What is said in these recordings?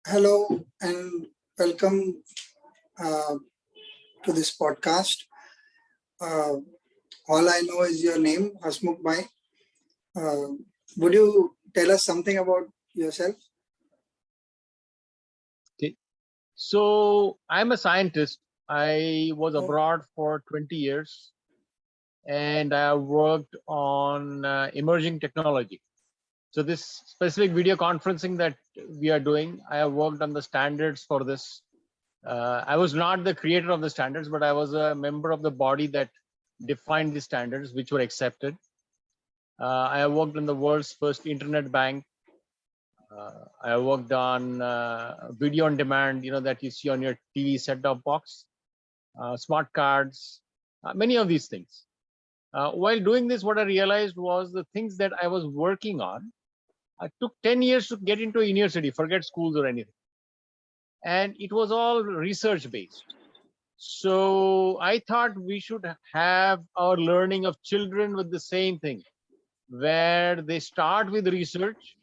Hello and welcome uh, to this podcast. Uh, all I know is your name, Hasmukh Bhai. Uh, would you tell us something about yourself? Okay. So I'm a scientist. I was Oh, abroad for 20 years and I worked on emerging technology. So this specific video conferencing that we are doing, I have worked on the standards for this. I was not the creator of the standards, but I was a member of the body that defined the standards which were accepted. I have worked on the world's first internet bank. I worked on video on demand, that you see on your TV set-top box, smart cards, many of these things. While doing this, what I realized was the things that I was working on, I took 10 years to get into a university, forget schools or anything. And it was all research based. So I thought we should have our learning of children with the same thing, where they start with research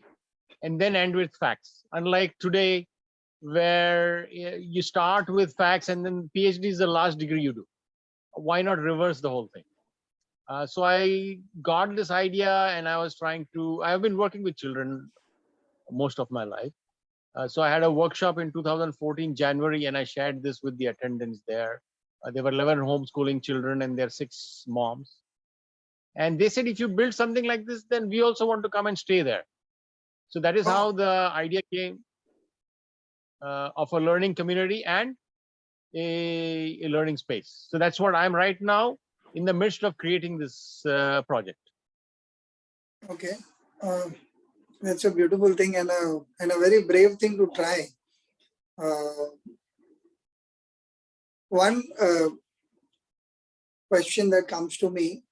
and then end with facts. Unlike today, where you start with facts and then PhD is the last degree you do. Why not reverse the whole thing? So I got this idea and I've been working with children most of my life. So I had a workshop in 2014 January and I shared this with the attendants there. There were 11 homeschooling children and their 6 moms. And they said, if you build something like this, then we also want to come and stay there. So that is how the idea came of a learning community and a learning space. So that's what I'm right now in the midst of creating this project. okay. Uh, that's a beautiful thing and a very brave thing to try. One question that comes to me,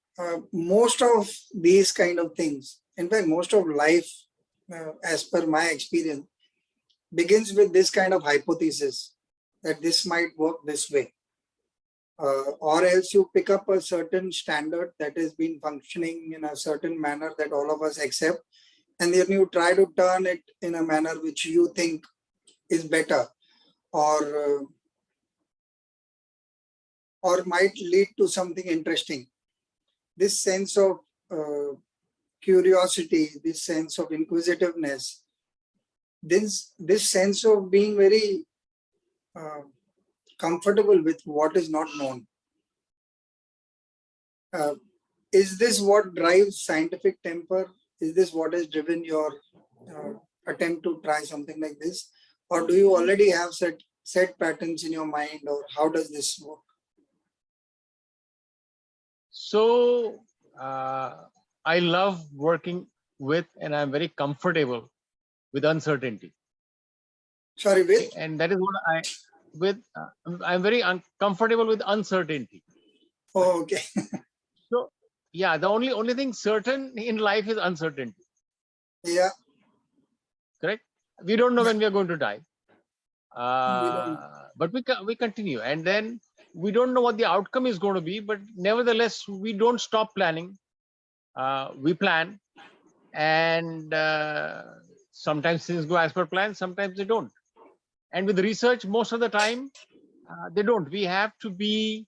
most of these kind of things, in fact, most of life, as per my experience, begins with this kind of hypothesis that this might work this way. Or else you pick up a certain standard that has been functioning in a certain manner that all of us accept, and then you try to turn it in a manner which you think is better or might lead to something interesting. This sense of curiosity, this sense of inquisitiveness, this sense of being very comfortable with what is not known. Is this what drives scientific temper? Is this what has driven your attempt to try something like this? Or do you already have set patterns in your mind, or how does this work? So I love working with, and I'm very comfortable with uncertainty. Sorry, with? And that is what I'm very comfortable with uncertainty. Oh, okay. So yeah, the only thing certain in life is uncertainty. Yeah. Correct. We don't know when we are going to die. We don't. But we continue, and then we don't know what the outcome is going to be, but nevertheless we don't stop planning. We plan, and sometimes things go as per plan, sometimes they don't. And with research, most of the time they don't. We have to be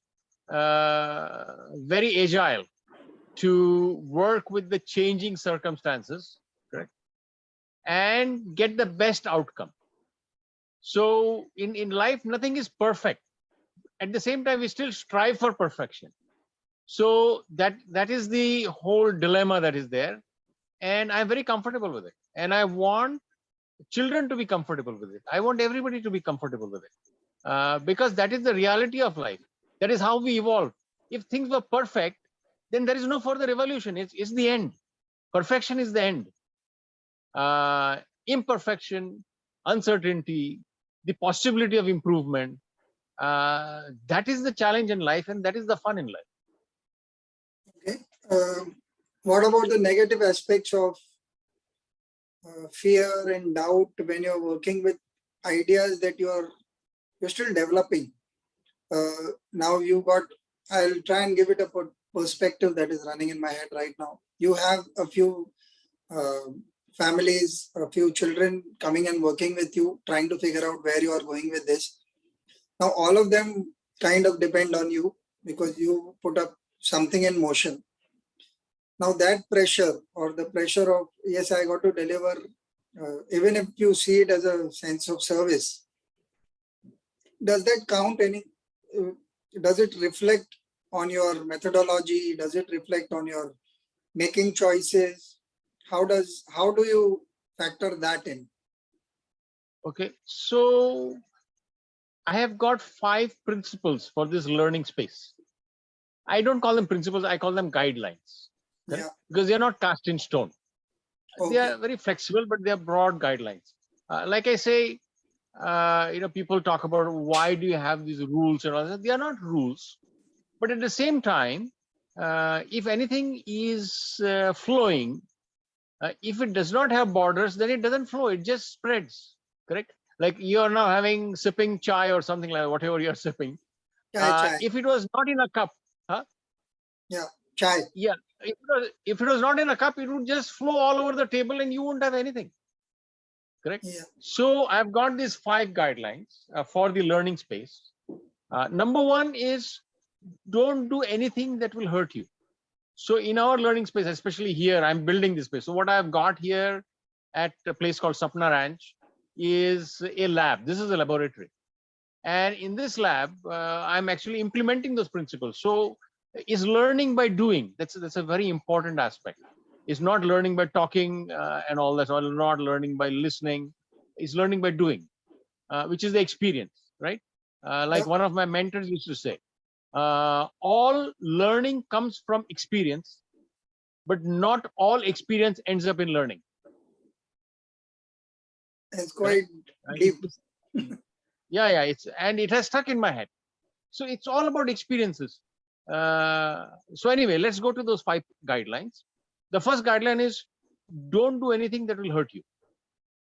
very agile to work with the changing circumstances, correct, and get the best outcome. So in life, nothing is perfect. At the same time, we still strive for perfection. So that is the whole dilemma that is there. And I'm very comfortable with it. And I want children to be comfortable with it. I want everybody to be comfortable with it. Because that is the reality of life. That is how we evolve. If things were perfect, then there is no further evolution. It's the end. Perfection is the end. Imperfection, uncertainty, the possibility of improvement, that is the challenge in life, and that is the fun in life. Okay. What about the negative aspects of fear and doubt when you're working with ideas that you're still developing? Now I'll try and give it a perspective that is running in my head right now. You have a few families, a few children coming and working with you, trying to figure out where you are going with this. Now, all of them kind of depend on you because you put up something in motion. Now, that pressure or the pressure of, yes, I got to deliver, even if you see it as a sense of service, does that count any? uh, Does it reflect on your methodology? Does it reflect on your making choices? How do you factor that in? Okay, so I have got 5 principles for this learning space. I don't call them principles, I call them guidelines. Yeah. Because they're not cast in stone. They Okay. are very flexible, but they are broad guidelines. Like I say, people talk about why do you have these rules and all that. They are not rules, but at the same time, if anything is flowing, if it does not have borders, then it doesn't flow. It just spreads. Correct? Like you are now sipping chai or something like whatever you are sipping. Chai. If it was not in a cup, Yeah, chai. yeah, if it was not in a cup, it would just flow all over the table and you won't have anything. Correct? Yeah. So I've got these 5 guidelines for the learning space. Number 1 is don't do anything that will hurt you. So in our learning space, especially here, I'm building this space. So what I've got here at a place called Sapna Ranch is a lab. This is a laboratory. And in this lab, I'm actually implementing those principles. So is learning by doing. That's a very important aspect. It's not learning by talking and all that, or not learning by listening. It's learning by doing, which is the experience, right? Like one of my mentors used to say, all learning comes from experience, but not all experience ends up in learning. It's quite deep. Yeah, it has stuck in my head. So it's all about experiences. So anyway, let's go to those 5 guidelines. The first guideline is don't do anything that will hurt you.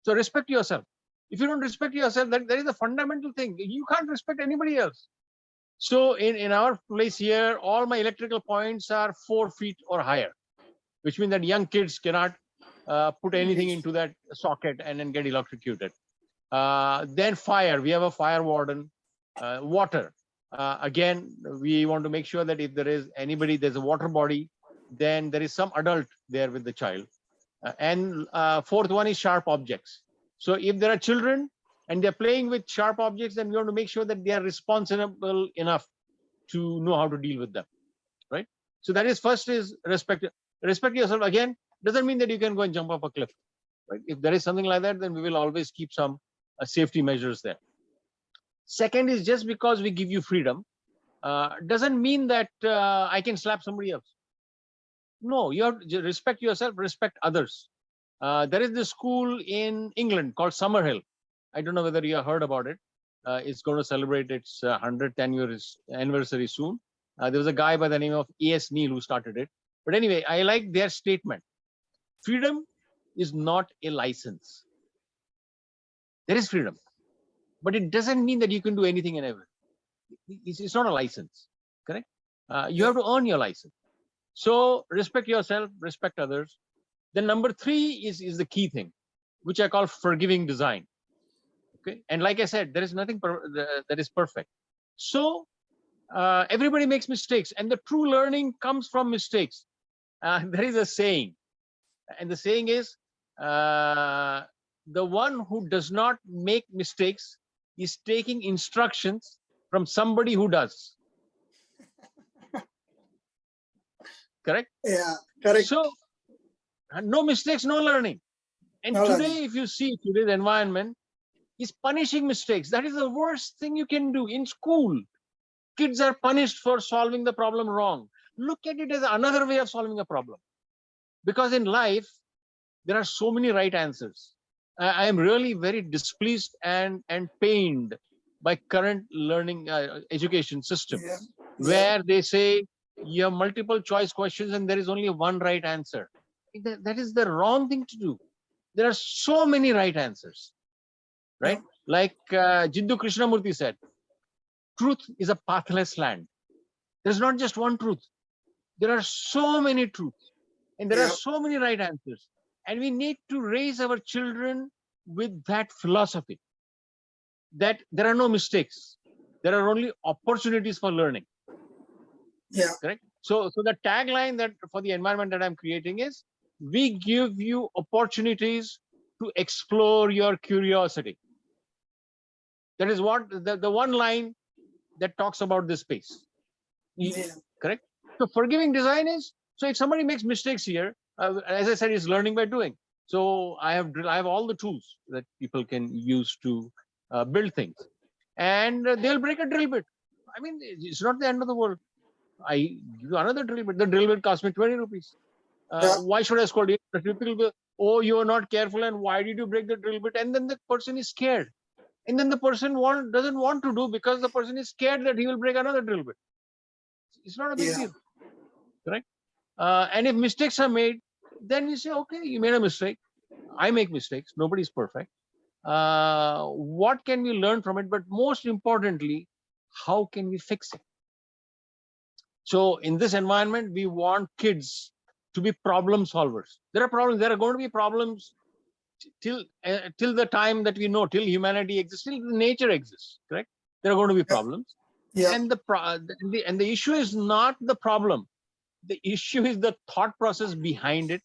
So respect yourself. If you don't respect yourself, that is a fundamental thing. You can't respect anybody else. So in our place here, all my electrical points are 4 feet or higher, which means that young kids cannot put anything into that socket and then get electrocuted. Then fire, we have a fire warden. Water, again, we want to make sure that if there is anybody, there's a water body, then there is some adult there with the child. And fourth one is sharp objects. So if there are children and they're playing with sharp objects, then we want to make sure that they are responsible enough to know how to deal with them, right? So that is first is respect yourself. Again, doesn't mean that you can go and jump off a cliff, right? If there is something like that, then we will always keep some safety measures there. Second is just because we give you freedom doesn't mean that I can slap somebody else. No, you have to respect yourself, respect others. There is this school in England called Summerhill. I don't know whether you have heard about it. It's going to celebrate its 110th anniversary soon. There was a guy by the name of A.S. Neil who started it. But anyway, I like their statement. Freedom is not a license. There is freedom, but it doesn't mean that you can do anything and everything. It's not a license, correct? You have to earn your license. So respect yourself, respect others. Then number 3 is the key thing, which I call forgiving design. Okay, and like I said, there is nothing that is perfect. So everybody makes mistakes, and the true learning comes from mistakes. There is a saying, and the saying is, the one who does not make mistakes is taking instructions from somebody who does. Correct? Yeah, correct. So no mistakes, no learning. And No today, learning. if you see today's environment, is punishing mistakes. That is the worst thing you can do. In school, kids are punished for solving the problem wrong. Look at it as another way of solving a problem. Because in life, there are so many right answers. I am really very displeased and pained by current learning education system, where they say you have multiple choice questions and there is only one right answer. That is the wrong thing to do. There are so many right answers, right? Like Jiddu Krishnamurti said, truth is a pathless land. There's not just one truth. There are so many truths and there are so many right answers. And we need to raise our children with that philosophy that there are no mistakes. There are only opportunities for learning. Yeah. Correct? So the tagline that for the environment that I'm creating is, we give you opportunities to explore your curiosity. That is what the one line that talks about this space. Yeah. Correct? So forgiving design is, so if somebody makes mistakes here, as I said, is learning by doing. So I have all the tools that people can use to build things, and they'll break a drill bit. I mean, it's not the end of the world. I give another drill bit. The drill bit cost me 20 rupees. Yeah. Why should I scold you? People will, oh, you are not careful, and why did you break the drill bit? And then the person is scared. And then the person doesn't want to do, because the person is scared that he will break another drill bit. It's not a big Yeah. deal, correct? And if mistakes are made, then we say, okay, you made a mistake. I make mistakes. Nobody's perfect. What can we learn from it? But most importantly, how can we fix it? So in this environment, we want kids to be problem solvers. There are problems. There are going to be problems till the time that we know, till humanity exists, till nature exists. Correct? There are going to be problems, Yeah. and the issue is not the problem. The issue is the thought process behind it,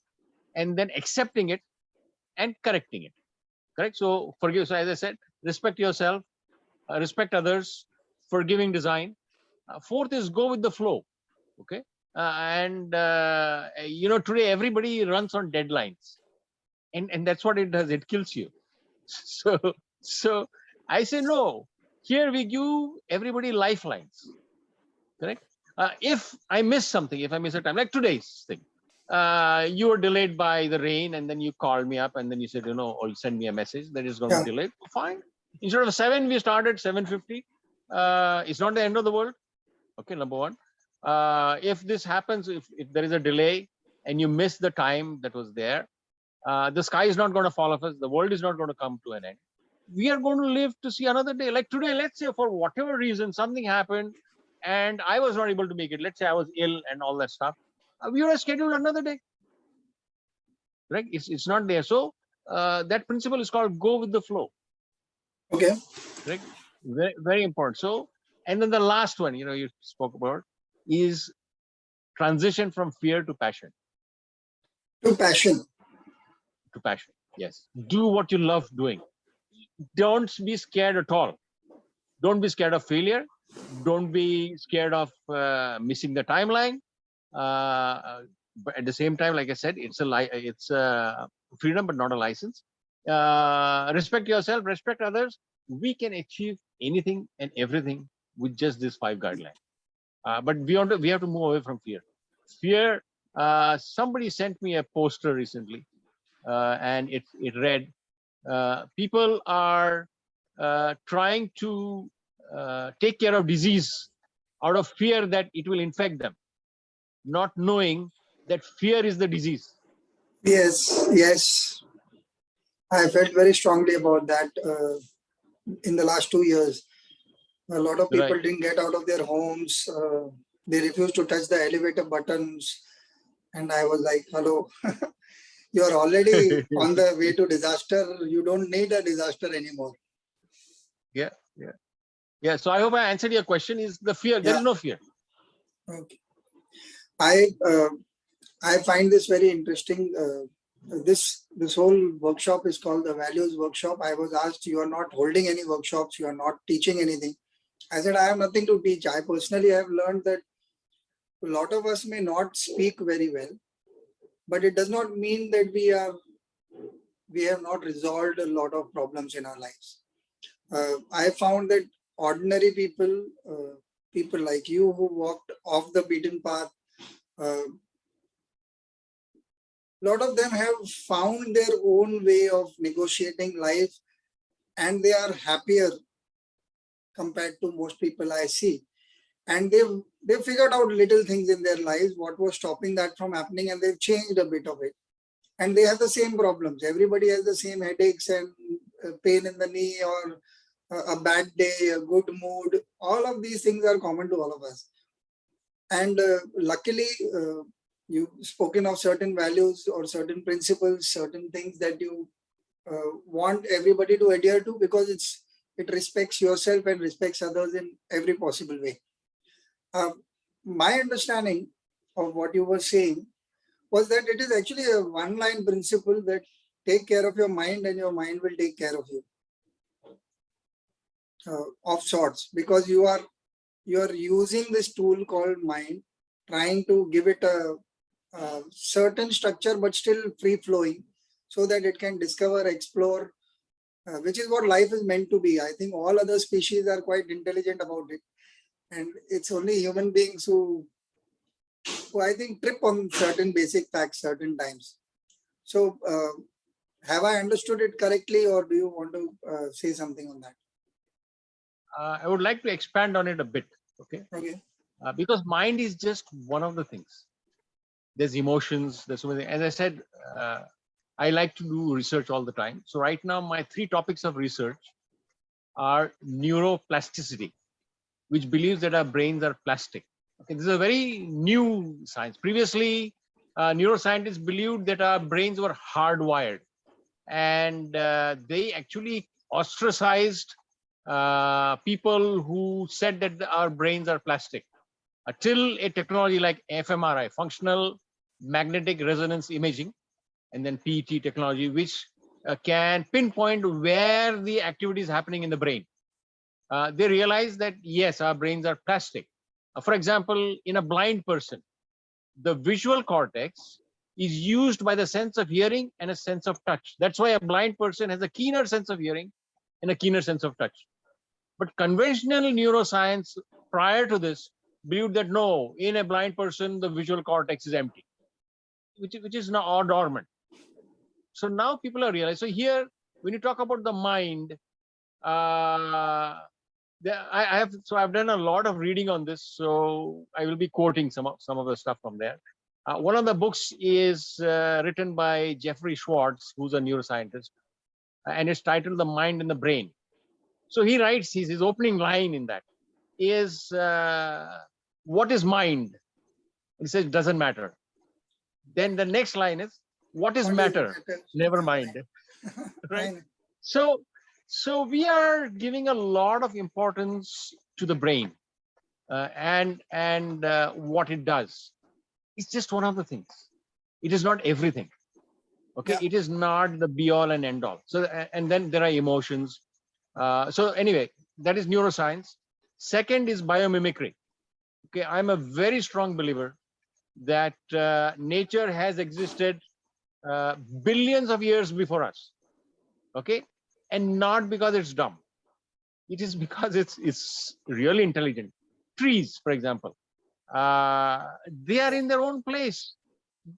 and then accepting it and correcting it. Correct? So forgive. So as I said, respect yourself, respect others, forgiving design. Fourth is go with the flow. Okay. And today everybody runs on deadlines, and that's what it does. It kills you. So I say no. Here we give everybody lifelines. Correct. If I miss something, if I miss a time, like today's thing, you were delayed by the rain, and then you called me up, and then you said, or you send me a message that is going to Yeah. be delayed. Fine. Instead of 7, we started 7:50. It's not the end of the world. Okay, number one. If this happens, if there is a delay and you miss the time that was there, the sky is not going to fall off us. The world is not going to come to an end. We are going to live to see another day. Like today, let's say for whatever reason, something happened and I was not able to make it. Let's say I was ill and all that stuff. We would have scheduled another day. Right? It's not there. So that principle is called go with the flow. Okay. Right? Very, very important. So, and then the last one, you spoke about is transition from fear to passion. To passion. To passion. Yes. Do what you love doing. Don't be scared at all. Don't be scared of failure. Don't be scared of missing the timeline. But at the same time, like I said, it's a freedom, but not a license. Respect yourself, respect others. We can achieve anything and everything with just these 5 guidelines. But we have to move away from fear. Fear. Somebody sent me a poster recently, and it read, people are trying to take care of disease out of fear that it will infect them, not knowing that fear is the disease. Yes. Yes. I felt very strongly about that in the last 2 years. A lot of people Right. didn't get out of their homes. They refused to touch the elevator buttons. And I was like, hello, you're already on the way to disaster. You don't need a disaster anymore. Yeah. So I hope I answered your question. Is the fear? There is no fear. Okay. I find this very interesting. This whole workshop is called the Values Workshop. I was asked, you are not holding any workshops, you are not teaching anything. I said, I have nothing to teach. I personally have learned that a lot of us may not speak very well, but it does not mean that we have not resolved a lot of problems in our lives. I found that ordinary people, people like you who walked off the beaten path, a lot of them have found their own way of negotiating life, and they are happier compared to most people I see. And they've figured out little things in their lives, what was stopping that from happening, and they've changed a bit of it. And they have the same problems. Everybody has the same headaches and pain in the knee, or a bad day, a good mood. All of these things are common to all of us. And luckily, you've spoken of certain values or certain principles, certain things that you want everybody to adhere to, because it respects yourself and respects others in every possible way. My understanding of what you were saying was that it is actually a one-line principle that take care of your mind and your mind will take care of you, of sorts, because you are using this tool called mind, trying to give it a certain structure but still free flowing, so that it can discover, explore, which is what life is meant to be. I think all other species are quite intelligent about it, and it's only human beings who I think trip on certain basic facts certain times. So have I understood it correctly, or do you want to say something on that? I would like to expand on it a bit. Okay. Okay. Because mind is just one of the things. There's emotions. There's so many. As I said, I like to do research all the time. So right now, my 3 topics of research are neuroplasticity, which believes that our brains are plastic. Okay, this is a very new science. Previously, neuroscientists believed that our brains were hardwired, and they actually ostracized people who said that our brains are plastic, till a technology like fMRI, functional magnetic resonance imaging, and then PET technology, which can pinpoint where the activity is happening in the brain. They realize that yes, our brains are plastic. For example, in a blind person, the visual cortex is used by the sense of hearing and a sense of touch. That's why a blind person has a keener sense of hearing and a keener sense of touch. But conventional neuroscience prior to this believed that no, in a blind person, the visual cortex is empty, which is now dormant. So now people are realizing. So here, when you talk about the mind, I have I've done a lot of reading on this, so I will be quoting some of the stuff from there. One of the books is written by Jeffrey Schwartz, who's a neuroscientist, and it's titled "The Mind and the Brain." So he writes his opening line in that is, "What is mind?" He says, "Doesn't matter." Then the next line is, "What is What is matter?" matter? Never mind. Right? Fine. So we are giving a lot of importance to the brain and what it does. It's just one of the things. It is not everything. Okay, Yeah. it is not the be all and end all. So and then there are emotions. So anyway, that is neuroscience. Second is biomimicry. Okay, I'm a very strong believer that nature has existed billions of years before us. Okay, and not because it's dumb. It is because it's really intelligent. Trees, for example, they are in their own place.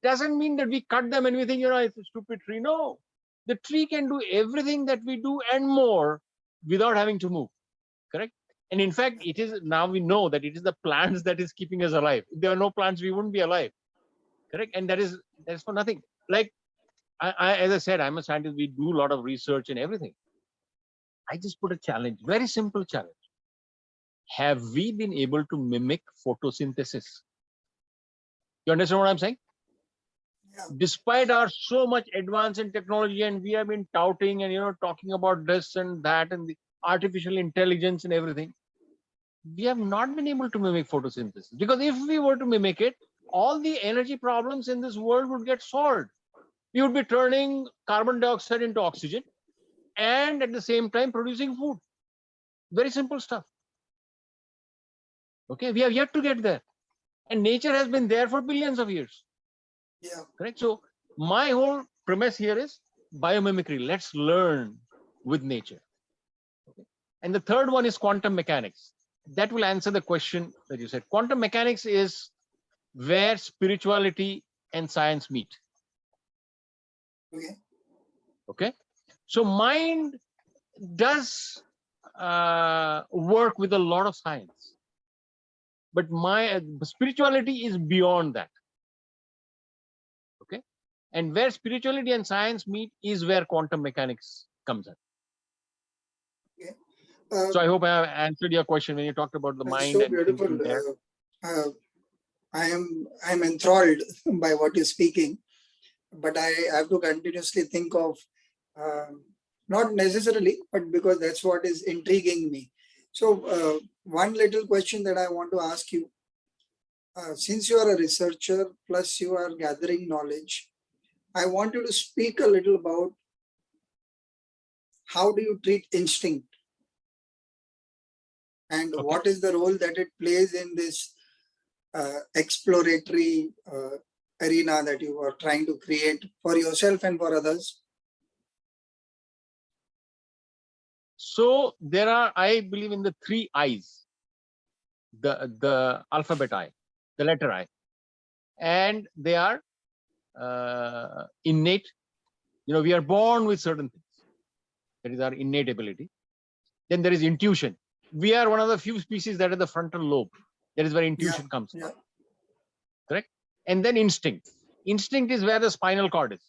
Doesn't mean that we cut them and we think, it's a stupid tree. No, the tree can do everything that we do and more without having to move. Correct. And in fact, it is now we know that it is the plants that is keeping us alive. If there are no plants, we wouldn't be alive. Correct. And that is for nothing. Like as I said, I'm a scientist. We do a lot of research and everything. I just put a challenge, very simple challenge. Have we been able to mimic photosynthesis? You understand what I'm saying? Yeah. Despite our so much advance in technology, and we have been touting and talking about this and that and the artificial intelligence and everything, we have not been able to mimic photosynthesis. Because if we were to mimic it, all the energy problems in this world would get solved. We would be turning carbon dioxide into oxygen and at the same time producing food. Very simple stuff. Okay, we have yet to get there. And nature has been there for billions of years. Yeah. Correct. So my whole premise here is biomimicry. Let's learn with nature. Okay. And the third one is quantum mechanics. That will answer the question that you said. Quantum mechanics is where spirituality and science meet. Okay. Okay. So mind does work with a lot of science, but my spirituality is beyond that. Okay. And where spirituality and science meet is where quantum mechanics comes in. Okay. So I hope I have answered your question when you talked about the mind So and things beautiful. being there. Uh, I'm enthralled by what you're speaking, but I have to continuously think of, not necessarily, but because that's what is intriguing me. So, one little question that I want to ask you, since you are a researcher plus you are gathering knowledge, I want you to speak a little about how do you treat instinct and Okay. what is the role that it plays in this exploratory arena that you are trying to create for yourself and for others. So there are, I believe in the three I's, the alphabet I, the letter I, and they are innate. We are born with certain things. That is our innate ability. Then there is intuition. We are one of the few species that are the frontal lobe. That is where Yeah, intuition comes yeah, from. Correct? And then instinct. Instinct is where the spinal cord is.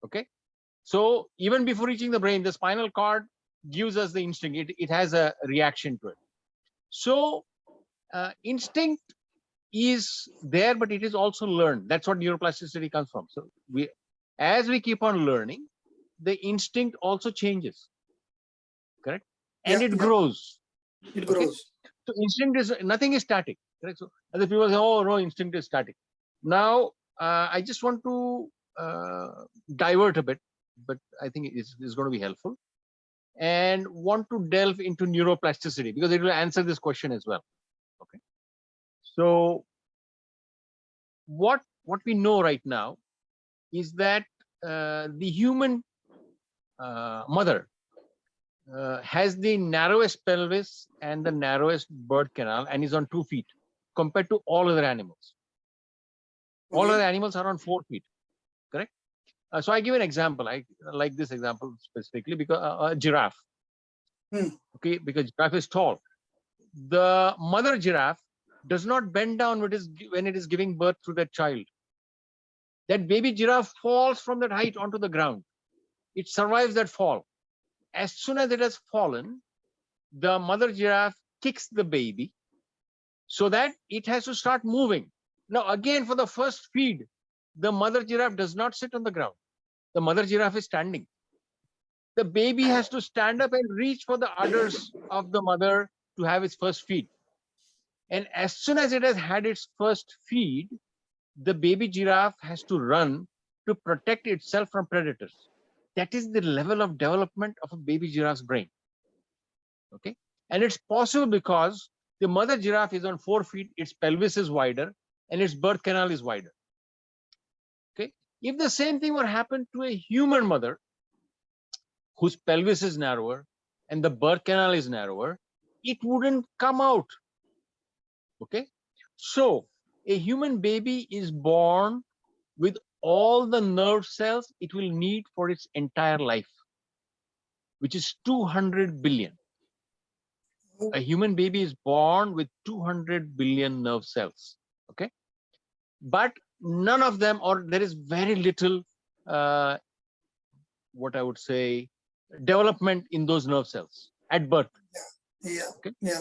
Okay? So even before reaching the brain, the spinal cord gives us the instinct. It has a reaction to it. So instinct is there, but it is also learned. That's what neuroplasticity comes from. So as we keep on learning, the instinct also changes. Correct? And yeah, it yeah. grows. It Okay? grows. So instinct is, nothing is static. Correct? So other people say, oh no, instinct is static. Now I just want to divert a bit, but I think it's going to be helpful, and want to delve into neuroplasticity because it will answer this question as well. Okay. So what we know right now is that the human mother has the narrowest pelvis and the narrowest birth canal and is on 2 feet compared to all other animals. All Okay. other animals are on 4 feet. Correct. So I give an example. I like this example specifically because a giraffe. Okay, because giraffe is tall. The mother giraffe does not bend down when it is giving birth to that child. That baby giraffe falls from that height onto the ground. It survives that fall. As soon as it has fallen, the mother giraffe kicks the baby so that it has to start moving. Now, again, for the first feed, the mother giraffe does not sit on the ground. The mother giraffe is standing. The baby has to stand up and reach for the udders of the mother to have its first feed. And as soon as it has had its first feed, the baby giraffe has to run to protect itself from predators. That is the level of development of a baby giraffe's brain. Okay. And it's possible because the mother giraffe is on 4 feet, its pelvis is wider, and its birth canal is wider. Okay. If the same thing were happen to a human mother whose pelvis is narrower and the birth canal is narrower, it wouldn't come out. Okay. So a human baby is born with all the nerve cells it will need for its entire life, which is 200 billion. A human baby is born with 200 billion nerve cells. Okay. But none of them, or there is very little, what I would say, development in those nerve cells at birth. Yeah, Okay. yeah.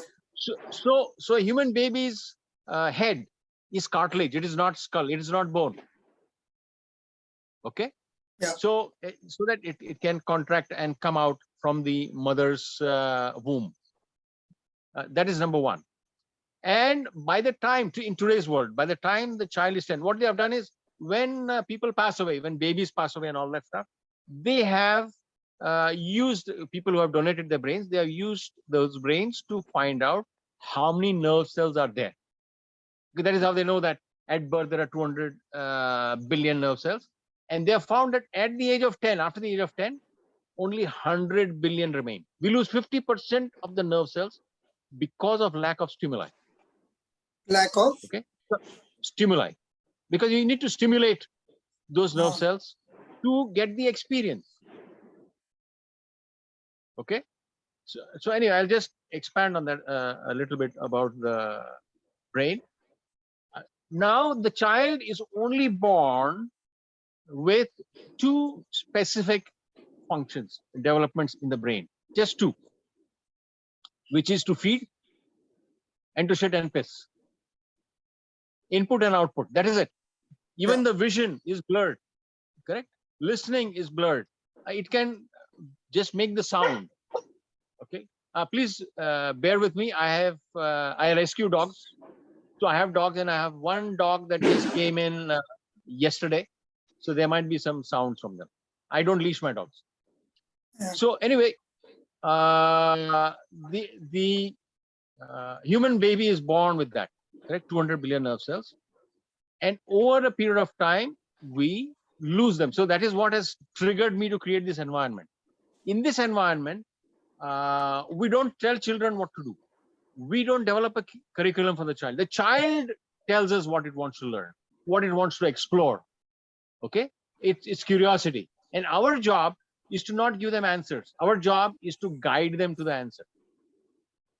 So a human baby's head is cartilage. It is not skull. It is not bone. Okay. Yeah. So that it can contract and come out from the mother's womb. That is number one. And by the time, in today's world, by the time the child is 10, what they have done is when people pass away, when babies pass away and all that stuff, they have used, people who have donated their brains, they have used those brains to find out how many nerve cells are there. Because that is how they know that at birth there are 200 billion nerve cells. And they have found that at the age of 10, after the age of 10, only 100 billion remain. We lose 50% of the nerve cells because of lack of stimuli. Lack of? Okay. So, stimuli. Because you need to stimulate those nerve cells to get the experience. Okay. So anyway, I'll just expand on that a little bit about the brain. Now the child is only born with two specific functions, developments in the brain, just two, which is to feed and to shit and piss. Input and output. That is it. Even the vision is blurred. Correct. Listening is blurred. It can just make the sound. Okay. Please bear with me. I rescue dogs. So I have dogs, and I have one dog that just came in yesterday. So there might be some sounds from them. I don't leash my dogs. Yeah. So anyway, the human baby is born with that, correct? 200 billion nerve cells, and over a period of time we lose them. So that is what has triggered me to create this environment. In this environment, we don't tell children what to do. We don't develop a curriculum for the child. The child tells us what it wants to learn, what it wants to explore. Okay, it's curiosity, and our job is to not give them answers. Our job is to guide them to the answer.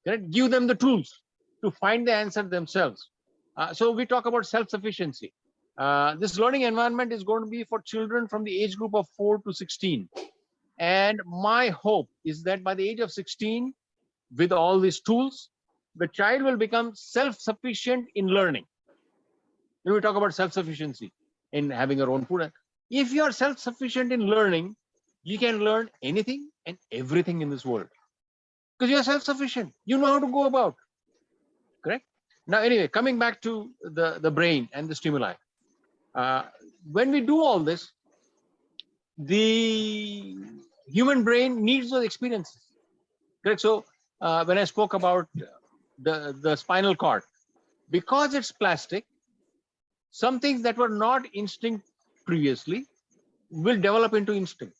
Correct? Give them the tools to find the answer themselves. So we talk about self-sufficiency. This learning environment is going to be for children from the age group of 4 to 16. And my hope is that by the age of 16, with all these tools, the child will become self-sufficient in learning. When we talk about self-sufficiency in having your own food, if you are self-sufficient in learning, you can learn anything and everything in this world because you are self-sufficient. You know how to go about. Correct. Now, anyway, coming back to the brain and the stimuli. When we do all this, the human brain needs those experiences. Correct. So when I spoke about the spinal cord, because it's plastic, some things that were not instinct previously will develop into instinct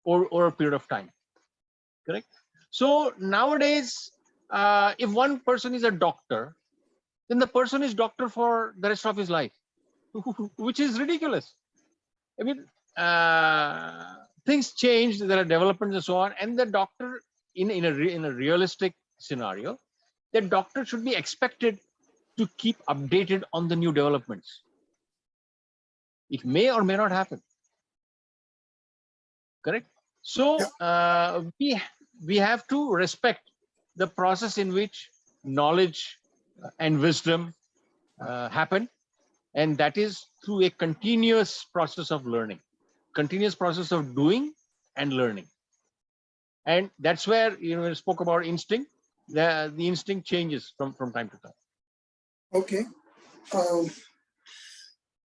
over a period of time. Correct. So nowadays, if one person is a doctor, then the person is doctor for the rest of his life, which is ridiculous. I mean, things change, there are developments and so on, and the doctor in a realistic scenario, the doctor should be expected to keep updated on the new developments. It may or may not happen. Correct. So we have to respect the process in which knowledge and wisdom happen, and that is through a continuous process of learning, continuous process of doing and learning. And that's where, when we spoke about instinct, the instinct changes from time to time. Okay.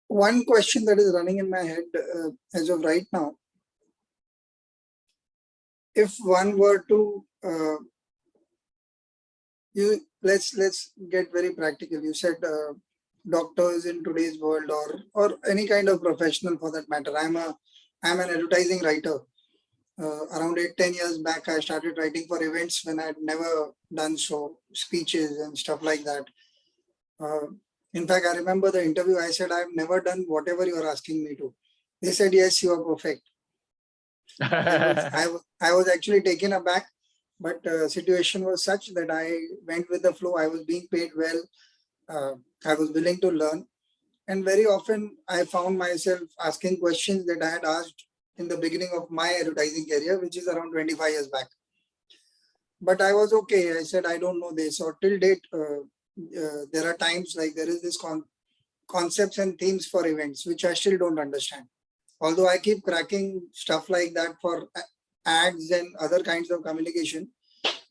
One question that is running in my head as of right now, if one were to let's get very practical. You said doctors in today's world, or any kind of professional for that matter. I'm an advertising writer. Around 8-10 years back, I started writing for events when I'd never done so, speeches and stuff like that. In fact, I remember the interview. I said, I've never done whatever you are asking me to. They said, yes, you are perfect. I was actually taken aback, but situation was such that I went with the flow. I was being paid well. I was willing to learn. And very often I found myself asking questions that I had asked in the beginning of my advertising career, which is around 25 years back. But I was okay. I said, I don't know this. Or till date, there are times like there is this concepts and themes for events, which I still don't understand. Although I keep cracking stuff like that for ads and other kinds of communication,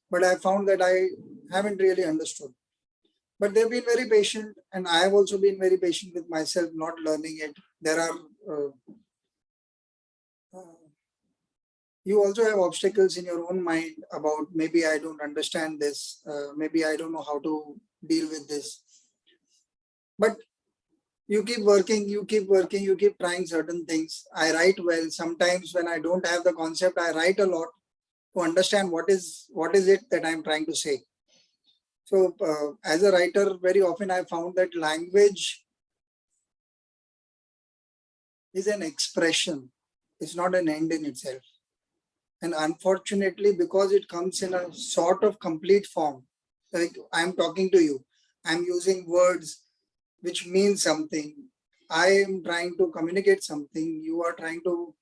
but I found that I haven't really understood. But they've been very patient, and I have also been very patient with myself, not learning it. There are you also have obstacles in your own mind about maybe I don't understand this, maybe I don't know how to deal with this. But you keep working, you keep trying certain things. I write well. Sometimes when I don't have the concept, I write a lot to understand what is it that I'm trying to say. So as a writer, very often I found that language is an expression. It's not an end in itself. And unfortunately, because it comes in a sort of complete form, like I'm talking to you, I'm using words which mean something. I am trying to communicate something. You are trying to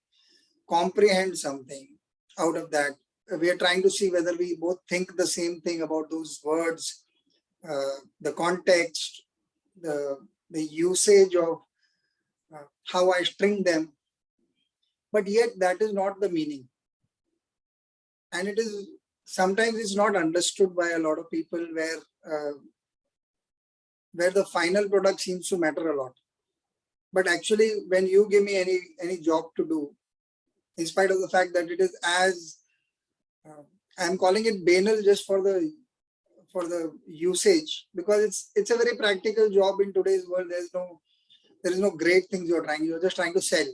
comprehend something out of that. We are trying to see whether we both think the same thing about those words, the context, the usage of how I string them, but yet that is not the meaning. And it is sometimes it's not understood by a lot of people where the final product seems to matter a lot. But actually, when you give me any job to do, in spite of the fact that it is as I'm calling it banal just for the usage, because it's a very practical job in today's world. There is no great things you're just trying to sell.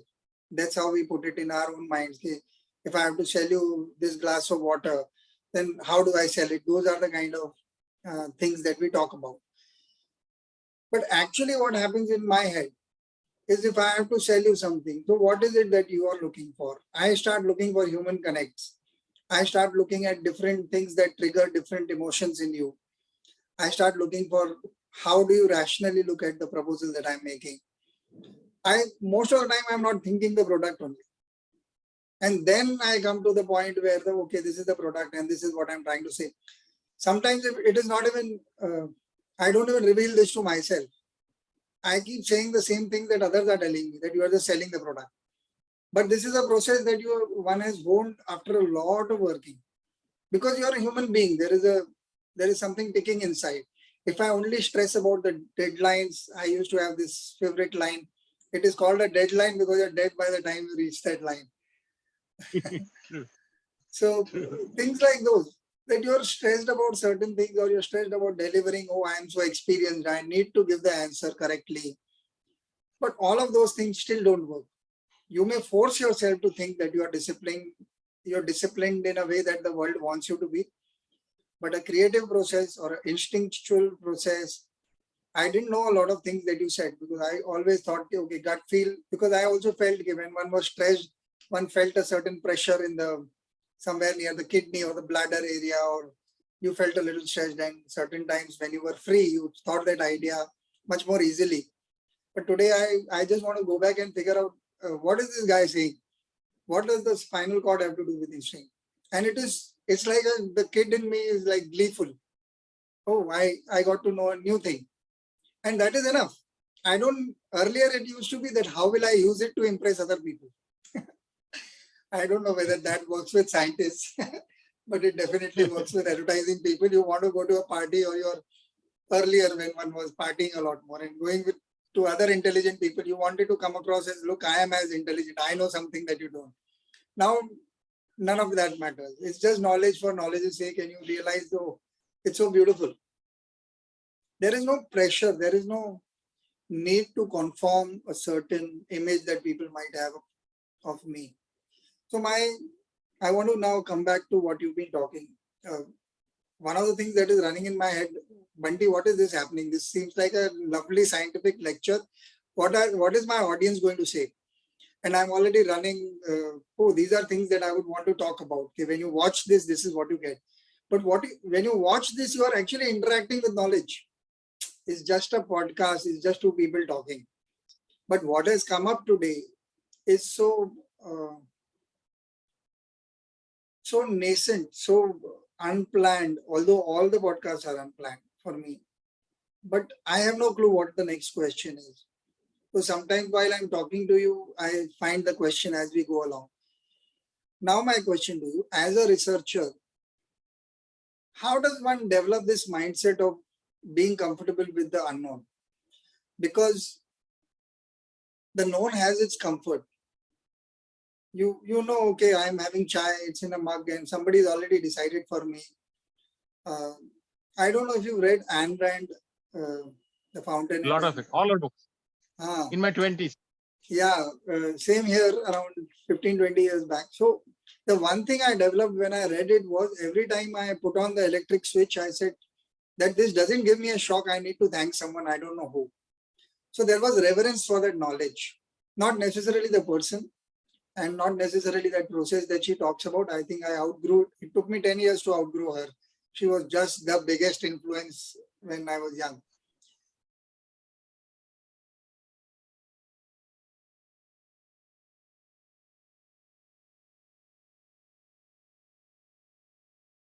That's how we put it in our own minds. Okay, if I have to sell you this glass of water, then how do I sell it? Those are the kind of things that we talk about. But actually what happens in my head is, if I have to sell you something, so what is it that you are looking for? I start looking for human connects. I start looking at different things that trigger different emotions in you. I start looking for how do you rationally look at the proposal that I'm making. Most of the time I'm not thinking the product only. And then I come to the point where okay, this is the product and this is what I'm trying to say. Sometimes it is not even, I don't even reveal this to myself. I keep saying the same thing that others are telling me, that you are just selling the product. But this is a process that one has honed after a lot of working. Because you are a human being, there is something ticking inside. If I only stress about the deadlines, I used to have this favorite line. It is called a deadline because you're dead by the time you reach that line. So things like those, that you're stressed about certain things, or you're stressed about delivering. Oh, I am so experienced, I need to give the answer correctly. But all of those things still don't work. You may force yourself to think that you are disciplined. You're disciplined in a way that the world wants you to be. But a creative process or an instinctual process, I didn't know a lot of things that you said, because I always thought, okay, gut feel, because I also felt when one was stressed, one felt a certain pressure in somewhere near the kidney or the bladder area, or you felt a little stressed, and certain times when you were free, you thought that idea much more easily. But today I just want to go back and figure out what is this guy saying? What does the spinal cord have to do with instinct? And it's like the kid in me is like gleeful. Oh, I got to know a new thing. And that is enough. Earlier it used to be that how will I use it to impress other people? I don't know whether that works with scientists, but it definitely works with advertising people. You want to go to a party, or earlier when one was partying a lot more and going to other intelligent people, you wanted to come across as, look, I am as intelligent. I know something that you don't. Now, none of that matters. It's just knowledge for knowledge's sake, and you realize, oh, it's so beautiful. There is no pressure. There is no need to conform a certain image that people might have of me. So I want to now come back to what you've been talking. One of the things that is running in my head, Bunty, what is this happening? This seems like a lovely scientific lecture. What is my audience going to say? And I'm already running, these are things that I would want to talk about. Okay, when you watch this is what you get. But when you watch this, you are actually interacting with knowledge. It's just a podcast, it's just two people talking. But what has come up today is so nascent, so unplanned, although all the podcasts are unplanned for me. But I have no clue what the next question is. So sometimes while I'm talking to you, I find the question as we go along. Now my question to you, as a researcher, how does one develop this mindset of being comfortable with the unknown? Because the known has its comfort. You know, okay, I'm having chai, it's in a mug, and somebody's already decided for me. I don't know if you've read Ayn Rand, The Fountain. A lot of it, all her books. In my 20s. Yeah, same here, around 15, 20 years back. So the one thing I developed when I read it was, every time I put on the electric switch, I said that this doesn't give me a shock. I need to thank someone, I don't know who. So there was reverence for that knowledge, not necessarily the person, and not necessarily that process that she talks about. I think I outgrew, it took me 10 years to outgrow her. She was just the biggest influence when I was young.